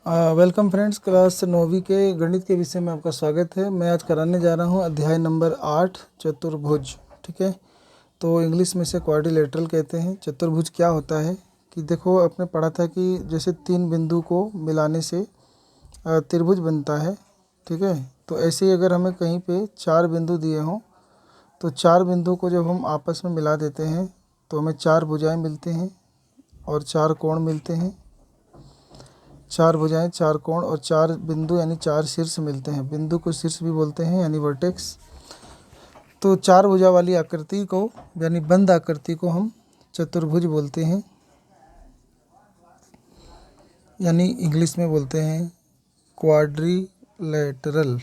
Welcome friends, class 9वीं के गणित के विषय में आपका स्वागत है। मैं आज कराने जा रहा हूँ अध्याय नंबर 8 चतुर्भुज। ठीक है, तो इंग्लिश में से क्वाड्रिलेटरल कहते हैं। चतुर्भुज क्या होता है कि देखो, आपने पढ़ा था कि जैसे 3 बिंदु को मिलाने से त्रिभुज बनता है। ठीक है, तो ऐसे ही अगर हमें कहीं पे 4 बिंदु दिए हों तो 4 बिंदु को जब हम आपस में मिला देते हैं तो हमें 4 भुजाएं मिलते हैं और 4 कोण मिलते हैं। 4 भुजाएं, 4 कोण और 4 बिंदु यानी 4 शीर्ष मिलते हैं। बिंदु को शीर्ष भी बोलते हैं यानी वर्टेक्स। तो 4 भुजा वाली आकृति को यानी बंद आकृति को हम चतुर्भुज बोलते हैं, यानी इंग्लिश में बोलते हैं क्वाड्रिलेटरल।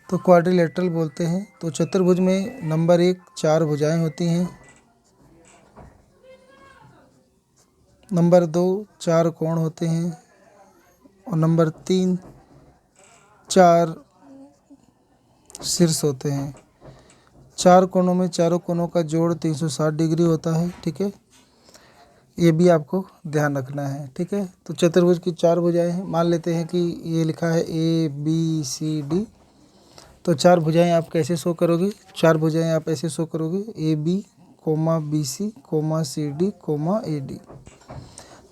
तो क्वाड्रिलेटरल बोलते हैं। तो चतुर्भुज में नंबर 1 4 भुजाएं होती हैं, नंबर 2 4 कोण होते हैं और नंबर 3 4 शीर्ष होते हैं। 4 कोणों में चारों कोणों का जोड़ 360 डिग्री होता है। ठीक है, ये भी आपको ध्यान रखना है। ठीक है, तो चतुर्भुज की 4 भुजाएं हैं। मान लेते हैं कि ये लिखा है ABCD। तो 4 भुजाएं आप कैसे शो करोगे? 4 भुजाएं आप ऐसे शो करोगे AB, BC, CD, AD।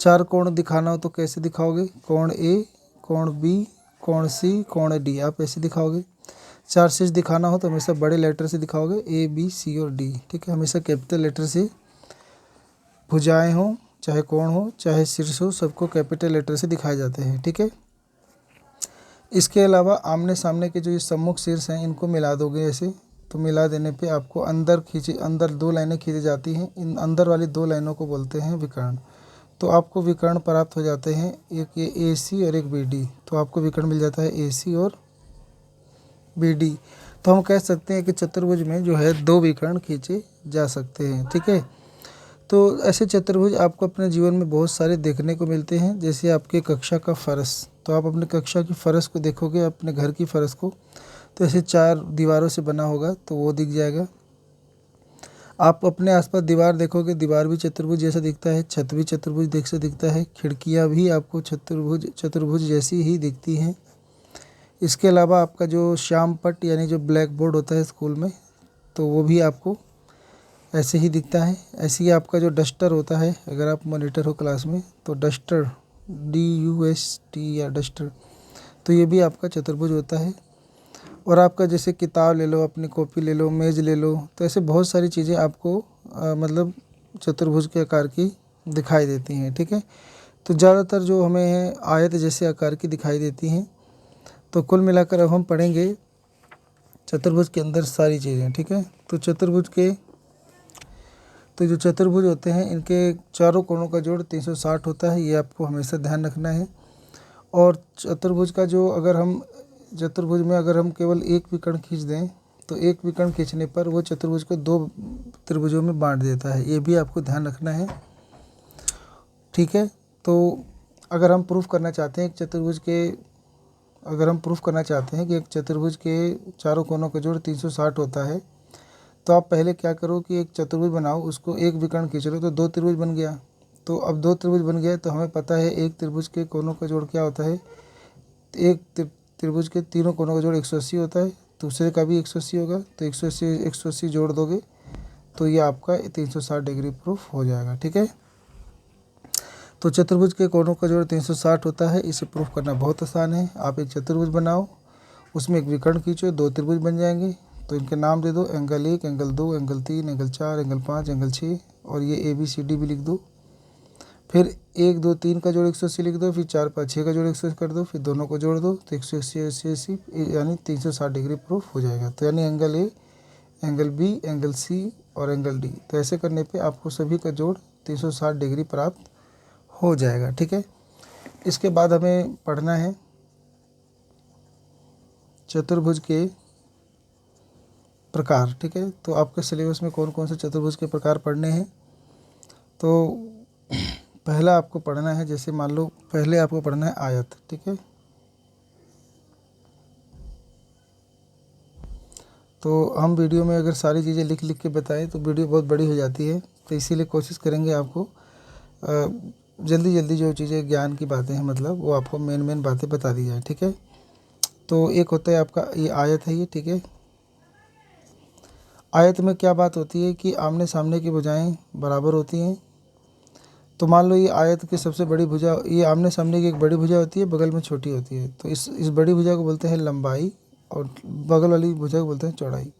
4 कोण दिखाना हो तो कैसे दिखाओगे? कोण A, कोण B, कोण C, कोण D, आप ऐसे दिखाओगे। 4 शीर्ष दिखाना हो तो हमेशा बड़े लेटर से दिखाओगे, A, B, C और D। ठीक है, हमेशा कैपिटल लेटर से भुजाएं हो, चाहे कोण हो, चाहे शीर्ष हो, सबको कैपिटल लेटर से दिखाए जाते हैं। ठीक है, इसके अलावा आमने सामने के जो ये सम्मुख शीर्ष हैं इनको मिला दोगे ऐसे, तो मिला देने पे आपको अंदर 2 लाइनें खींची जाती हैं। इन अंदर वाली 2 लाइनों को बोलते हैं विकर्ण। तो आपको विकर्ण प्राप्त हो जाते हैं, एक ये AC और एक BD। तो आपको विकर्ण मिल जाता है AC और BD। तो हम कह सकते हैं कि चतुर्भुज में जो है 2 विकर्ण खींचे जा सकते हैं। ठीक है, तो ऐसे चतुर्भुज आपको अपने जीवन में बहुत सारे देखने को मिलते हैं। जैसे आपके कक्षा का फर्श, तो आप अपने कक्षा की फर्श को देखोगे, अपने घर की फर्श को, तो ऐसे 4 दीवारों से बना होगा तो वो दिख जाएगा। आप अपने आसपास दीवार देखोगे, दीवार भी चतुर्भुज जैसा दिखता है, छत भी चतुर्भुज जैसा दिखता है, खिड़कियाँ भी आपको चतुर्भुज जैसी ही दिखती हैं। इसके अलावा आपका जो श्याम पट्ट यानी जो ब्लैक बोर्ड होता है स्कूल में, तो वो भी आपको ऐसे ही दिखता है। ऐसे ही आपका जो डस्टर होता है, अगर आप मॉनिटर हो क्लास में, तो डस्टर DUST या डस्टर, तो ये भी आपका चतुर्भुज होता है। और आपका जैसे किताब ले लो, अपनी कॉपी ले लो, मेज़ ले लो, तो ऐसे बहुत सारी चीज़ें आपको मतलब चतुर्भुज के आकार की दिखाई देती हैं। ठीक है, तो ज़्यादातर जो हमें आयत जैसे आकार की दिखाई देती हैं। तो कुल मिलाकर अब हम पढ़ेंगे चतुर्भुज के अंदर सारी चीज़ें। ठीक है, तो जो चतुर्भुज होते हैं इनके चारों कोणों का जोड़ 360 होता है, ये आपको हमेशा ध्यान रखना है। और चतुर्भुज में अगर हम केवल एक विकर्ण खींच दें तो एक विकर्ण खींचने पर वो चतुर्भुज को 2 त्रिभुजों में बांट देता है, ये भी आपको ध्यान रखना है। ठीक है, तो अगर हम प्रूफ करना चाहते हैं कि एक चतुर्भुज के चारों कोणों का जोड़ 360 होता है, तो आप पहले क्या करो कि एक चतुर्भुज बनाओ, उसको एक विकर्ण खींच लो तो 2 त्रिभुज बन गया। तो अब 2 त्रिभुज बन गया तो हमें पता है एक त्रिभुज के कोणों का जोड़ क्या होता है। एक त्रिभुज के तीनों कोणों का जोड़ 180 होता है, दूसरे का भी 180 होगा, तो 180 जोड़ दोगे तो ये आपका 360 डिग्री प्रूफ हो जाएगा। ठीक है, तो चतुर्भुज के कोणों का जोड़ 360 होता है, इसे प्रूफ करना बहुत आसान है। आप एक चतुर्भुज बनाओ, उसमें एक विकर्ण खींचो, 2 त्रिभुज बन जाएंगे। तो इनके नाम दे दो, angle 1, angle 2, angle 3, angle 4, angle 5, angle 6, और ये ABCD भी लिख दो। फिर 1 2 3 का जोड़ 180 लिख दो, फिर 4 5 6 का जोड़ 180 कर दो, फिर दोनों को जोड़ दो तो 180 यानी 360 डिग्री प्रूफ हो जाएगा। तो यानी angle A, angle B, angle C और एंगल D, तो ऐसे करने पे आपको सभी का जोड़ 360 डिग्री प्राप्त हो जाएगा। ठीक है, इसके बाद हमें पढ़ना है चतुर्भुज के प्रकार। ठीक है, तो आपके सिलेबस में कौन कौन से चतुर्भुज के प्रकार पढ़ने हैं। तो पहला आपको पढ़ना है, जैसे मान लो पहले आपको पढ़ना है आयत। ठीक है, तो हम वीडियो में अगर सारी चीज़ें लिख के बताएं तो वीडियो बहुत बड़ी हो जाती है, तो इसीलिए कोशिश करेंगे आपको जल्दी जल्दी जो चीज़ें ज्ञान की बातें हैं मतलब वो आपको मेन बातें बता दी जाए, ठीक है। तो एक होता है आपका ये आयत है ये, ठीक है। आयत में क्या बात होती है कि आमने सामने की भुजाएं बराबर होती हैं। तो मान लो ये आयत की सबसे बड़ी भुजा, ये आमने सामने की एक बड़ी भुजा होती है, बगल में छोटी होती है। तो इस बड़ी भुजा को बोलते हैं लंबाई और बगल वाली भुजा को बोलते हैं चौड़ाई।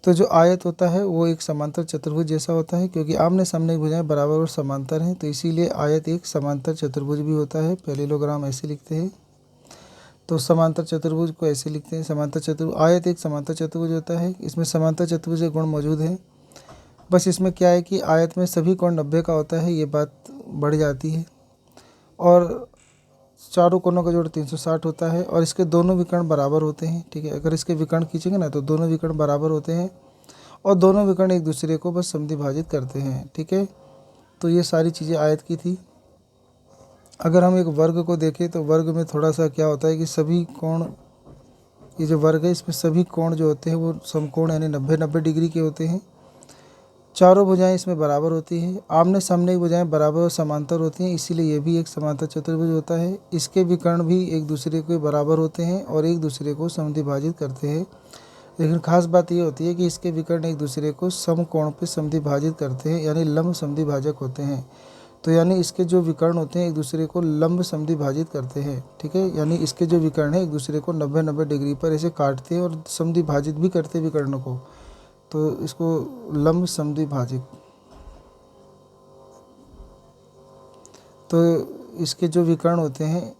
तो जो आयत होता है वो एक समांतर चतुर्भुज जैसा होता है, क्योंकि आमने सामने की भुजाएं बराबर और समांतर हैं, तो इसीलिए आयत एक समांतर चतुर्भुज भी होता है। पहले लोग राम ऐसे लिखते हैं। तो समांतर चतुर्भुज को ऐसे लिखते हैं, समांतर चतुर्भुज, आयत एक समांतर चतुर्भुज होता है। इसमें समांतर चतुर्भुज के गुण मौजूद हैं। बस इसमें क्या है कि आयत में सभी कोण 90 का होता है, ये बात बढ़ जाती है। और चारों कोनों का जोड़ 360 होता है और इसके दोनों विकर्ण बराबर होते हैं, ठीक है। अगर इसके विकर्ण खींचेंगे ना तो दोनों विकर्ण बराबर होते हैं और दोनों विकर्ण एक दूसरे को बस समद्विभाजित करते हैं, ठीक है। तो ये सारी चीज़ें आयत की थी। अगर हम एक वर्ग को देखें तो वर्ग में थोड़ा सा क्या होता है कि सभी कोण, ये जो वर्ग है इसमें सभी कोण जो होते हैं वो समकोण यानी 90-90 डिग्री के होते हैं। चारों भुजाएं इसमें बराबर होती हैं। आमने सामने की भुजाएं बराबर और समांतर होती हैं, इसीलिए ये भी एक समांतर चतुर्भुज होता है। इसके विकर्ण भी एक दूसरे के बराबर होते हैं और एक दूसरे को समद्विभाजित करते हैं। लेकिन खास बात ये होती है कि इसके विकर्ण एक दूसरे को समकोण पे समद्विभाजित करते हैं, यानी लंब समद्विभाजक होते हैं। तो यानी इसके जो विकर्ण होते हैं एक दूसरे को लंब समद्विभाजित करते हैं, ठीक है। यानी इसके जो विकर्ण है एक दूसरे को 90-90 डिग्री पर ऐसे काटते हैं और समद्विभाजित भी करते हैं विकर्ण को, तो इसको लंब समद्विभाजक। तो इसके जो विकर्ण होते हैं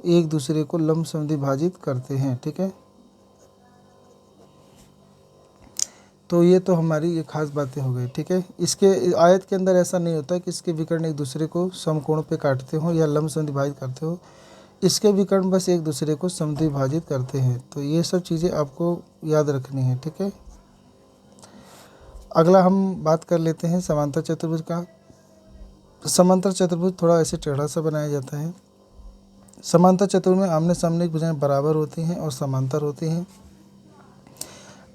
एक दूसरे को लंब समद्विभाजित करते हैं, ठीक है। तो ये तो हमारी ये खास बातें हो गई, ठीक है। इसके आयत के अंदर ऐसा नहीं होता कि इसके विकर्ण एक दूसरे को समकोण पे काटते हो या लंब समद्विभाजित करते हो। इसके विकर्ण बस एक दूसरे को समद्विभाजित करते हैं। तो ये सब चीज़ें आपको याद रखनी है, ठीक है। अगला हम बात कर लेते हैं समांतर चतुर्भुज का। समांतर चतुर्भुज थोड़ा ऐसे टेढ़ा सा बनाया जाता है। समांतर चतुर्भुज में आमने सामने की भुजाएं बराबर होती हैं और समांतर होती हैं।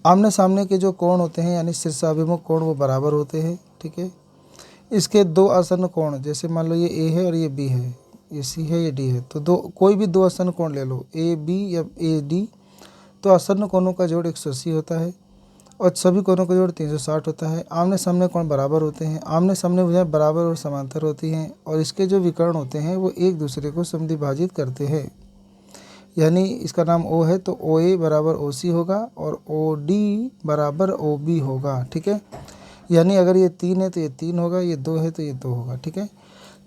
आमने सामने के जो कोण होते हैं यानी शीर्षाभिमुख कोण वो बराबर होते हैं, ठीक है। इसके दो आसन्न कोण, जैसे मान लो ये ए है और ये बी है, ये सी है ये डी है, तो कोई भी दो आसन्न कोण ले लो, ए बी या ए डी, तो आसन्न कोणों का जोड़ 180 होता है और सभी कोणों का जोड़ 360 होता है। आमने सामने कोण बराबर होते हैं। आमने सामने भुजाएं बराबर और समांतर होती हैं और इसके जो विकर्ण होते हैं वो एक दूसरे को समद्विभाजित करते हैं। यानी इसका नाम ओ है तो ओ ए बराबर ओ सी होगा और ओ डी बराबर ओ बी होगा, ठीक है। यानी अगर ये 3 है तो ये 3 होगा, ये 2 है तो ये 2 होगा, ठीक है।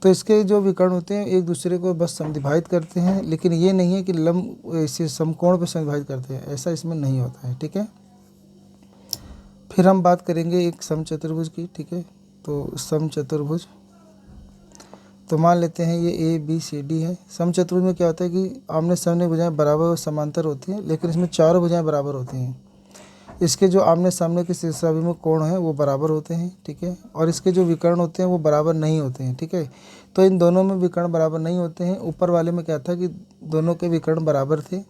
तो इसके जो विकर्ण होते हैं एक दूसरे को बस समद्विभाजित करते हैं, लेकिन ये नहीं है कि लंब इसे समकोण पर समद्विभाजित करते हैं, ऐसा इसमें नहीं होता है, ठीक है। फिर हम बात करेंगे एक समचतुर्भुज की, ठीक है। तो समचतुर्भुज, तो मान लेते हैं ये ए बी सी डी है। समचतुर्भुज में क्या होता है कि आमने सामने भुजाएं बराबर और समांतर होती हैं, लेकिन इसमें चारों भुजाएं बराबर होती हैं। इसके जो आमने सामने के शीर्षाभिमुख कोण हैं वो बराबर होते हैं, ठीक है। और इसके जो विकर्ण होते हैं वो बराबर नहीं होते हैं, ठीक है। तो इन दोनों में विकर्ण बराबर नहीं होते हैं। ऊपर वाले में क्या था कि दोनों के विकर्ण बराबर थे,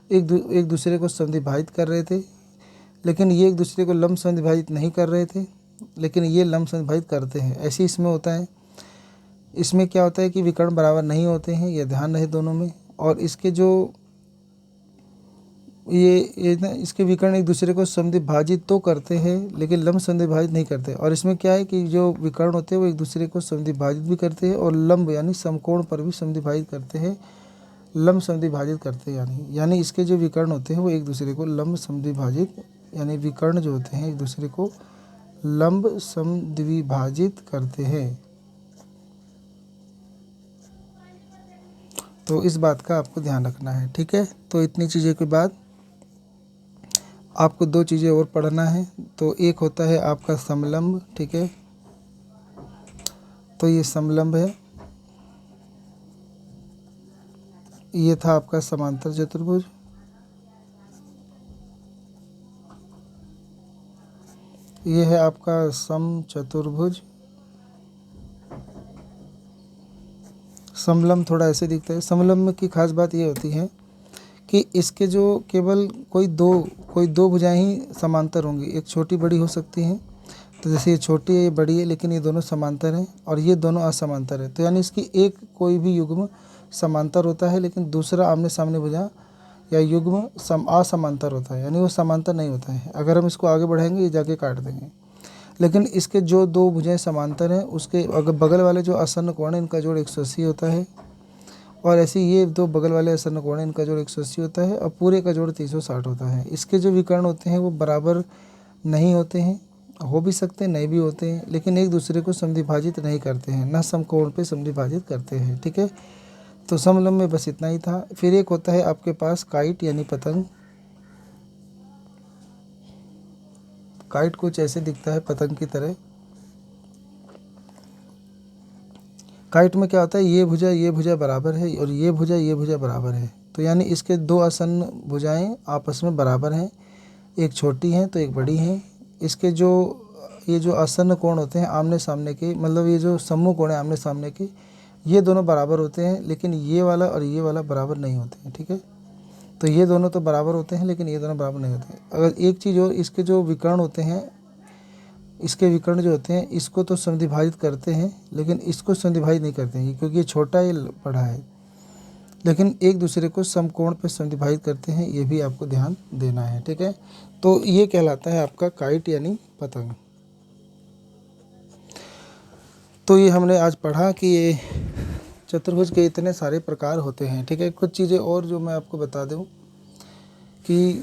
एक दूसरे को समद्विभाजित कर रहे थे, लेकिन ये एक दूसरे को लंब समद्विभाजित नहीं कर रहे थे, लेकिन ये लंब समद्विभाजित करते हैं। ऐसे इसमें होता है। इसमें क्या होता है कि विकर्ण बराबर नहीं होते हैं, ये ध्यान रहे दोनों में। और इसके जो ये ना इसके विकर्ण एक दूसरे को समद्विभाजित तो करते हैं लेकिन लंब समद्विभाजित नहीं करते। और इसमें क्या है कि जो विकर्ण होते हैं वो एक दूसरे को समद्विभाजित भी करते हैं और लंब यानी समकोण पर भी समद्विभाजित करते हैं, लंब समद्विभाजित करते हैं। यानी इसके जो विकर्ण होते हैं वो एक दूसरे को लंब समद्विभाजित, यानी विकर्ण जो होते हैं एक दूसरे को लंब समद्विभाजित करते हैं। तो इस बात का आपको ध्यान रखना है, ठीक है। तो इतनी चीज़ों के बाद आपको 2 चीज़ें और पढ़ना है। तो एक होता है आपका समलंब, ठीक है। तो ये समलंब है, ये था आपका समांतर चतुर्भुज, ये है आपका समचतुर्भुज। समलंब थोड़ा ऐसे दिखता है। समलंब की खास बात ये होती है कि इसके जो केवल कोई दो भुजाएं ही समांतर होंगी, एक छोटी बड़ी हो सकती हैं तो जैसे ये छोटी है, ये बड़ी है, लेकिन ये दोनों समांतर हैं और ये दोनों असमांतर है। तो यानी इसकी एक कोई भी युग्म समांतर होता है, लेकिन दूसरा आमने सामने भुजा या युग्म असमांतर होता है, यानी वो समांतर नहीं होता है। अगर हम इसको आगे बढ़ाएंगे ये जाके काट देंगे। लेकिन इसके जो दो भुजाएं समांतर हैं, उसके अगर बगल वाले जो आसन्न कोण है इनका जोड़ 180 होता है, और ऐसे ये दो बगल वाले आसन्न कोण है इनका जोड़ 180 होता है, और पूरे का जोड़ 360 होता है। इसके जो विकर्ण होते हैं वो बराबर नहीं होते हैं, हो भी सकते हैं नहीं भी होते हैं, लेकिन एक दूसरे को समद्विभाजित नहीं करते हैं, न समकोण पे समद्विभाजित करते हैं। ठीक है, तो समलंब में बस इतना ही था। फिर एक होता है आपके पास काइट यानी पतंग। काइट कुछ ऐसे दिखता है पतंग की तरह। काइट में क्या होता है, ये भुजा बराबर है और ये भुजा बराबर है। तो यानी इसके दो आसन्न भुजाएं आपस में बराबर हैं, एक छोटी है तो एक बड़ी है। इसके ये जो आसन्न कोण होते हैं आमने सामने के, मतलब ये जो सम्मुख कोण है आमने सामने के, ये दोनों बराबर होते हैं, लेकिन ये वाला और ये वाला बराबर नहीं होते हैं। ठीक है, तो ये दोनों तो बराबर होते हैं, लेकिन ये दोनों बराबर नहीं होते हैं। अगर एक चीज़ और, इसके जो विकर्ण होते हैं, इसके विकर्ण जो होते हैं इसको तो समद्विभाजित करते हैं, लेकिन इसको समद्विभाजित नहीं करते हैं, क्योंकि ये छोटा है, ये बड़ा है, लेकिन एक दूसरे को समकोण पे समद्विभाजित करते हैं। ये भी आपको ध्यान देना है। ठीक है, तो ये कहलाता है आपका काइट यानी पतंग। तो ये हमने आज पढ़ा कि ये चतुर्भुज के इतने सारे प्रकार होते हैं। ठीक है, कुछ चीज़ें और जो मैं आपको बता दूं कि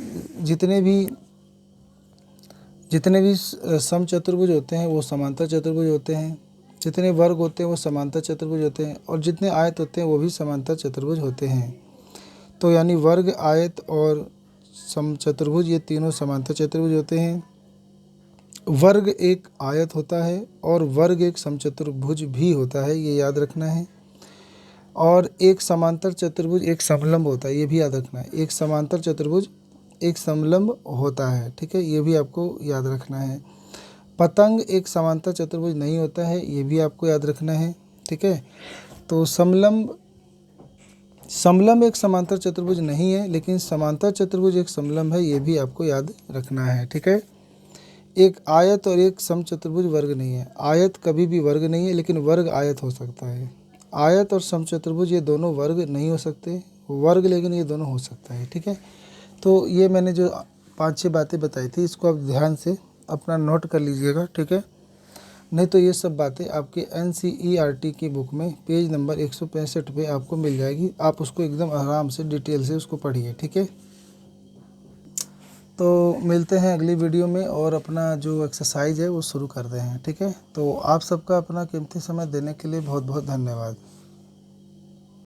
जितने भी समचतुर्भुज होते हैं वो समांतर चतुर्भुज होते हैं, जितने वर्ग होते हैं वो समांतर चतुर्भुज होते हैं, और जितने आयत होते हैं वो भी समांतर चतुर्भुज होते हैं। तो यानी वर्ग, आयत और समचतुर्भुज ये तीनों समांतर चतुर्भुज होते हैं। वर्ग एक आयत होता है और वर्ग एक समचतुर्भुज भी होता है, ये याद रखना है। और एक समांतर चतुर्भुज एक समलंब होता है, ये भी याद रखना है। एक समांतर चतुर्भुज एक समलंब होता है। ठीक है, ये भी आपको याद रखना है। पतंग एक समांतर चतुर्भुज नहीं होता है, ये भी आपको याद रखना है। ठीक है, तो समलंब एक समांतर चतुर्भुज नहीं है, लेकिन समांतर चतुर्भुज एक समलंब है, ये भी आपको याद रखना है। ठीक है, एक आयत और एक समचतुर्भुज वर्ग नहीं है। आयत कभी भी वर्ग नहीं है, लेकिन वर्ग आयत हो सकता है। आयत और समचतुर्भुज ये दोनों वर्ग नहीं हो सकते, वर्ग लेकिन ये दोनों हो सकता है। ठीक है, तो ये मैंने जो 5-6 बातें बताई थी, इसको आप ध्यान से अपना नोट कर लीजिएगा। ठीक है, नहीं तो ये सब बातें आपके NCERT की बुक में पेज नंबर 165 पे आपको मिल जाएगी। आप उसको एकदम आराम से डिटेल से उसको पढ़िए। ठीक है, तो मिलते हैं अगली वीडियो में और अपना जो एक्सरसाइज है वो शुरू करते हैं। ठीक है, तो आप सबका अपना कीमती समय देने के लिए बहुत बहुत धन्यवाद।